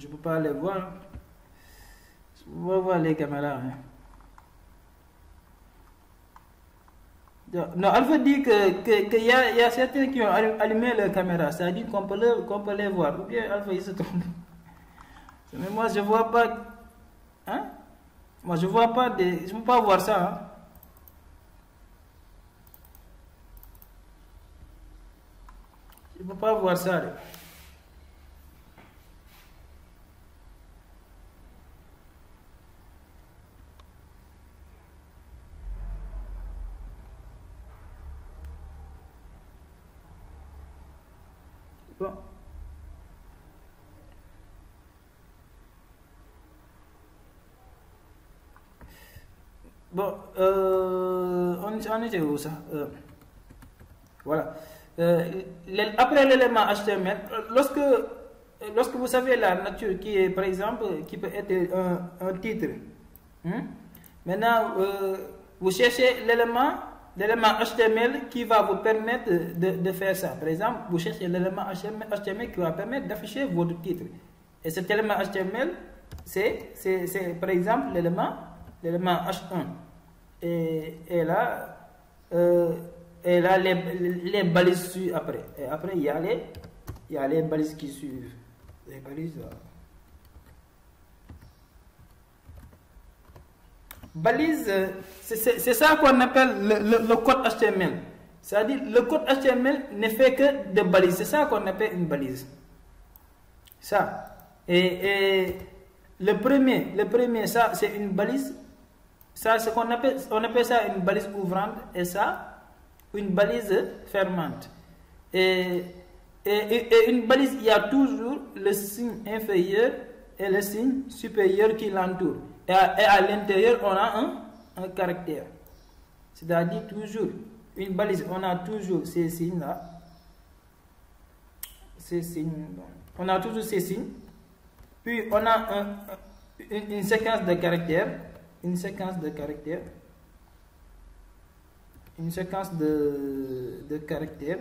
je peux pas les voir. On va voir les caméras. Hein. Non, Alpha dit que y a certains qui ont allumé leur caméra. Ça dit qu'on peut les voir. Ou bien Alpha il se trompe. Mais moi je vois pas. Hein? Moi je vois pas des. Je peux pas voir ça. Hein? Je peux pas voir ça. Bon. Bon, on était où ça? Voilà. Après l'élément HTML, lorsque vous savez la nature qui est, par exemple, qui peut être un titre, maintenant vous cherchez l'élément HTML qui va vous permettre de faire ça. Par exemple, vous cherchez l'élément HTML qui va permettre d'afficher votre titre. Et cet élément HTML, c'est par exemple l'élément H1. Et là, les balises suivent après. Et après, il y a les balises qui suivent. Les balises. Balise, c'est ça qu'on appelle le code HTML. C'est-à-dire, le code HTML ne fait que de balises. C'est ça qu'on appelle une balise. Ça. Et le premier, ça, c'est une balise. Ça, on appelle ça une balise ouvrante. Et ça, une balise fermante. Et une balise, il y a toujours le signe inférieur et le signe supérieur qui l'entoure. Et à l'intérieur, on a un caractère. C'est-à-dire toujours, une balise, on a toujours ces signes-là. Ces signes. On a toujours ces signes. Puis, on a une séquence de caractères. Une séquence de caractères. Une séquence de caractères.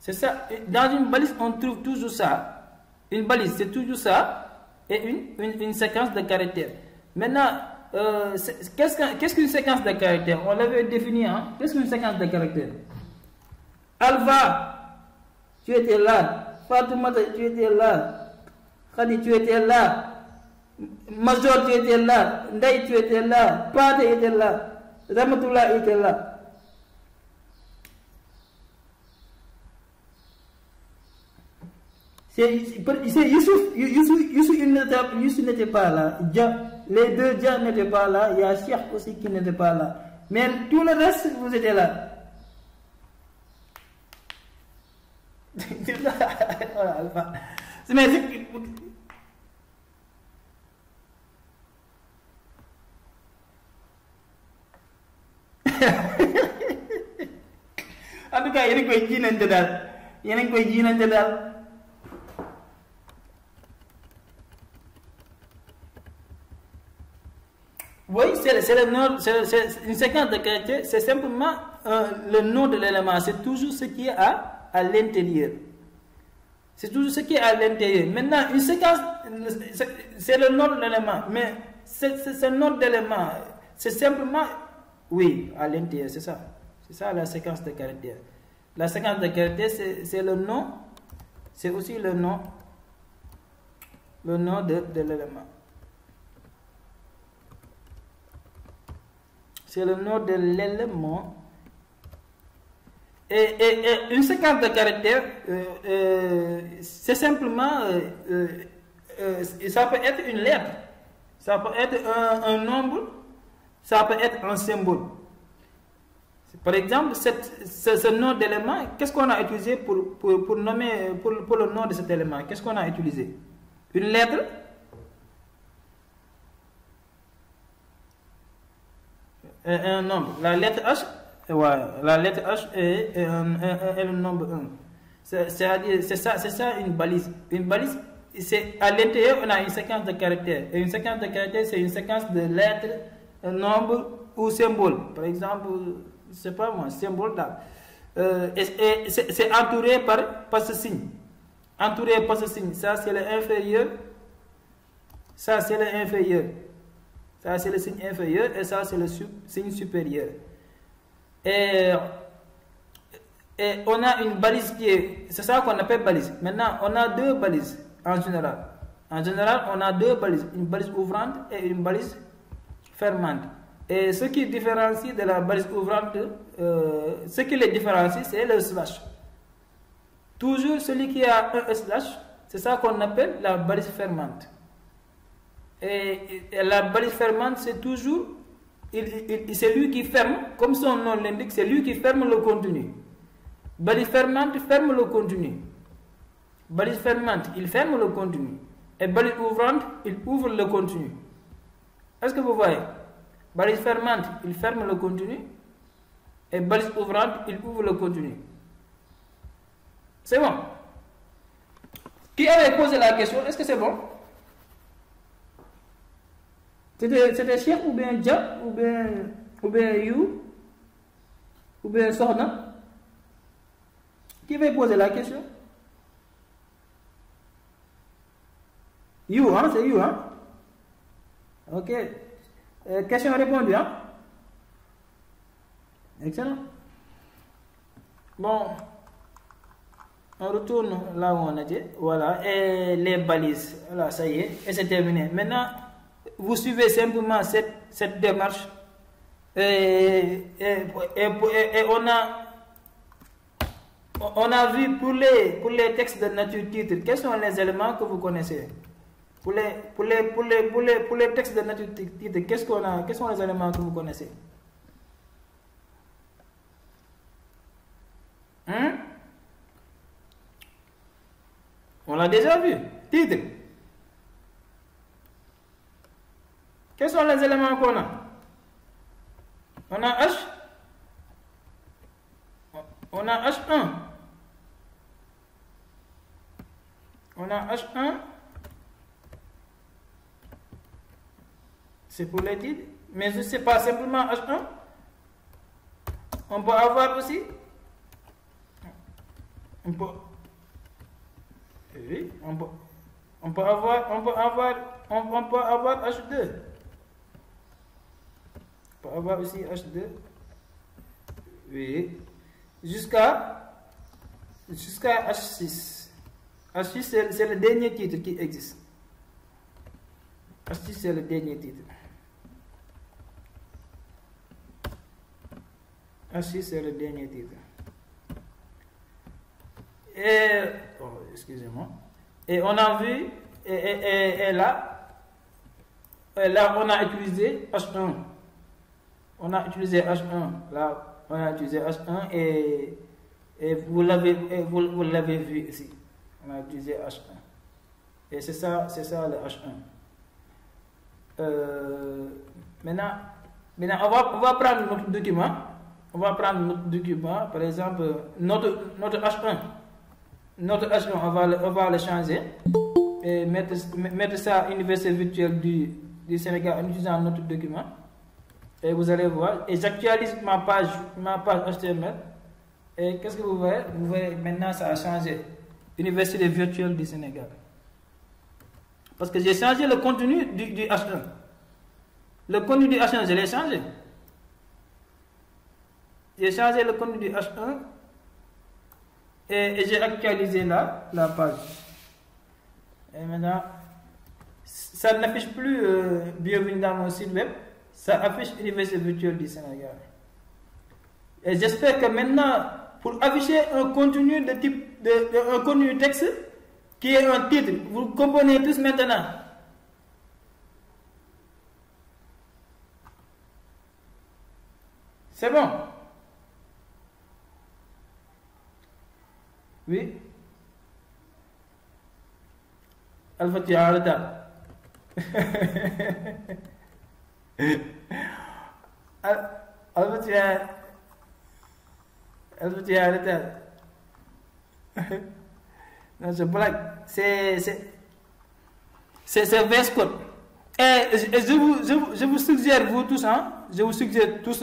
C'est ça. Dans une balise, on trouve toujours ça. Une balise, c'est toujours ça. Et une séquence de caractères. Maintenant, qu'est-ce qu'une séquence de caractères? On l'avait défini. Hein? Qu'est-ce qu'une séquence de caractères? Alpha, tu étais là. Fatoumata, tu étais là. Khadi, tu étais là. Major, tu étais là. Ndai, tu étais là. Pate était là. Ramatullah était là. Youssouf n'était pas là. Les deux Dia n'étaient pas là. Il y a Cheikh aussi qui n'était pas là. Mais tout le reste, vous étiez là. Voilà, mais en tout cas, il y a koy jiinante daal. Yéen a ngi koy jiinante daal. Oui, c'est le nom, c'est une séquence de caractères, c'est simplement le nom de l'élément, c'est toujours ce qui est à l'intérieur. C'est toujours ce qui est à l'intérieur. Maintenant, une séquence, c'est le nom de l'élément, mais ce nom d'élément, c'est simplement, oui, à l'intérieur, c'est ça. C'est ça la séquence de caractères. La séquence de caractères, c'est le nom, c'est aussi le nom de l'élément. C'est le nom de l'élément. Et une séquence de caractères, c'est simplement, ça peut être une lettre, ça peut être un nombre, ça peut être un symbole. Par exemple, ce nom d'élément, qu'est-ce qu'on a utilisé pour nommer, pour le nom de cet élément? Qu'est-ce qu'on a utilisé? Une lettre? Un nombre. La lettre H, ouais, la lettre H est le nombre 1. C'est-à-dire, c'est ça une balise. Une balise, c'est à l'intérieur, on a une séquence de caractères. Et une séquence de caractères, c'est une séquence de lettres, un nombre ou symbole. Par exemple, je ne sais pas moi, symbole d'arbre. et c'est entouré par ce signe. Entouré par ce signe. Ça, c'est le inférieur. Ça, c'est le inférieur. Ça, c'est le signe inférieur. Et ça, c'est le signe supérieur. Et on a une balise qui est... C'est ça qu'on appelle balise. Maintenant, on a deux balises en général. En général, on a deux balises. Une balise ouvrante et une balise fermante. Et ce qui différencie de la balise ouvrante, ce qui les différencie, c'est le slash. Toujours celui qui a un slash, c'est ça qu'on appelle la balise fermante. Et la balise fermante, c'est toujours, c'est lui qui ferme, comme son nom l'indique, c'est lui qui ferme le contenu. Balise fermante ferme le contenu. Balise fermante, il ferme le contenu. Et balise ouvrante, il ouvre le contenu. Est-ce que vous voyez? Balise fermante, il ferme le contenu. Et balise ouvrante, il ouvre le contenu. C'est bon? Qui avait posé la question? Est-ce que c'est bon? C'était Cheikh ou bien Dia ou bien You ou bien Sohna? Qui avait posé la question? You, hein? C'est You, hein? Ok. Question répondue, hein? Excellent. Bon. On retourne là où on a dit. Voilà. Et les balises. Voilà, ça y est. Et c'est terminé. Maintenant, vous suivez simplement cette démarche. Et on a vu pour les textes de nature titre, quels sont les éléments que vous connaissez? Pour les textes de nature titre, quels sont les éléments que vous connaissez? On l'a déjà vu. Titre. Quels sont les éléments qu'on a? On a H. On a H1. On a H1. C'est pour les titres. Mais je ne sais pas simplement H1. On peut avoir aussi. Oui, on peut avoir H2. On peut avoir aussi H2. Oui. Jusqu'à H6. H6, c'est le dernier titre qui existe. H6, c'est le dernier titre. H6, c'est le dernier titre. Et, excusez-moi. Et on a vu, et là, on a utilisé H1. On a utilisé H1. Là, on a utilisé H1 et vous l'avez vu ici. On a utilisé H1. Et c'est ça le H1. Maintenant, on va prendre notre document. On va prendre notre document, par exemple, notre H1. Notre H1, on va le changer et mettre ça à l'université virtuelle du Sénégal en utilisant notre document. Et vous allez voir. Et j'actualise ma page HTML. Et qu'est-ce que vous voyez? Vous voyez maintenant ça a changé. Université virtuelle du Sénégal. Parce que j'ai changé le contenu du H1. Le contenu du H1, je l'ai changé. J'ai changé le contenu du H1 et j'ai actualisé la page. Et maintenant, ça n'affiche plus bienvenue dans mon site web, ça affiche Université virtuelle du Sénégal. Et j'espère que maintenant, pour afficher un contenu de type un contenu texte qui est un titre, vous le comprenez tous maintenant. C'est bon? Oui. Alpha, tu es en retard. Alpha, tu es en retard. Non, je blague. C'est VS Code. Et je vous suggère, vous tous, hein, je vous suggère tous